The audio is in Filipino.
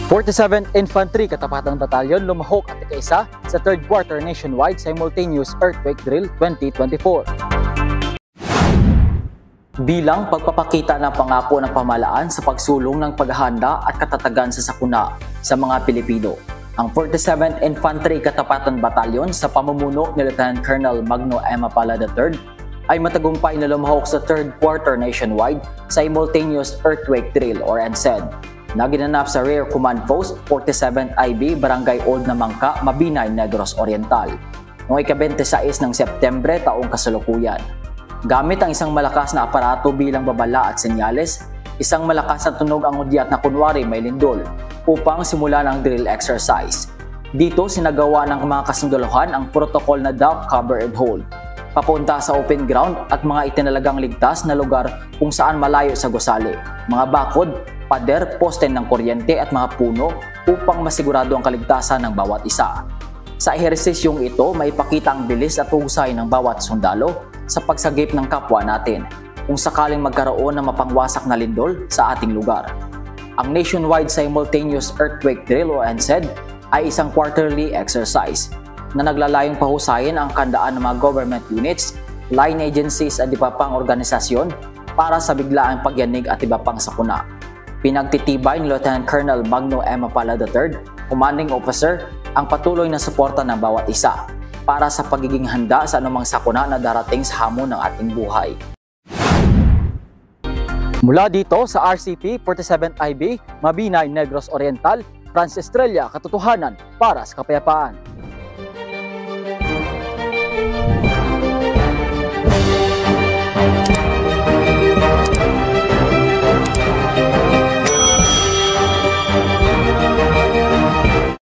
47th Infantry Katapatang Batalyon lumahok at ika-isa sa third quarter nationwide simultaneous earthquake drill 2024. Bilang pagpapakita ng pangako ng pamahalaan sa pagsulong ng paghahanda at katatagan sa sakuna sa mga Pilipino, ang 47th Infantry Katapatan Batalyon sa pamumuno ni Lieutenant Colonel Magno M. Mapala III ay matagumpay na lumahok sa third quarter nationwide simultaneous earthquake drill or NSED na ginanap sa Rear Command Post 47th IB Barangay Old Namangka, Mabinay, Negros Oriental noong ika-26 ng Setyembre taong kasalukuyan. Gamit ang isang malakas na aparato bilang babala at senyales, isang malakas na tunog ang udyat na kunwari may lindol upang simulan ang drill exercise. Dito sinagawa ng mga kasundalohan ang protocol na duck, cover and hold papunta sa open ground at mga itinalagang ligtas na lugar kung saan malayo sa gusali, mga bakod, pader, poste ng kuryente at mga puno upang masigurado ang kaligtasan ng bawat isa. Sa ehersisyong ito, maipakita ang bilis at husay ng bawat sundalo sa pagsagip ng kapwa natin kung sakaling magkaroon ng mapangwasak na lindol sa ating lugar. Ang Nationwide Simultaneous Earthquake Drill o NSED ay isang quarterly exercise na naglalayong pahusayin ang kandaan ng mga government units, line agencies at iba pang organisasyon para sa biglaang pagyanig at iba pang sakuna. Pinagtitibay ni Lieutenant Colonel Magno M. Mapala III, Commanding Officer, ang patuloy na suporta ng bawat isa para sa pagiging handa sa anumang sakuna na darating sa hamon ng ating buhay. Mula dito sa RCP 47th IB, Mabinay, Negros Oriental, Francis Estrella, katotohanan para sa kapayapaan.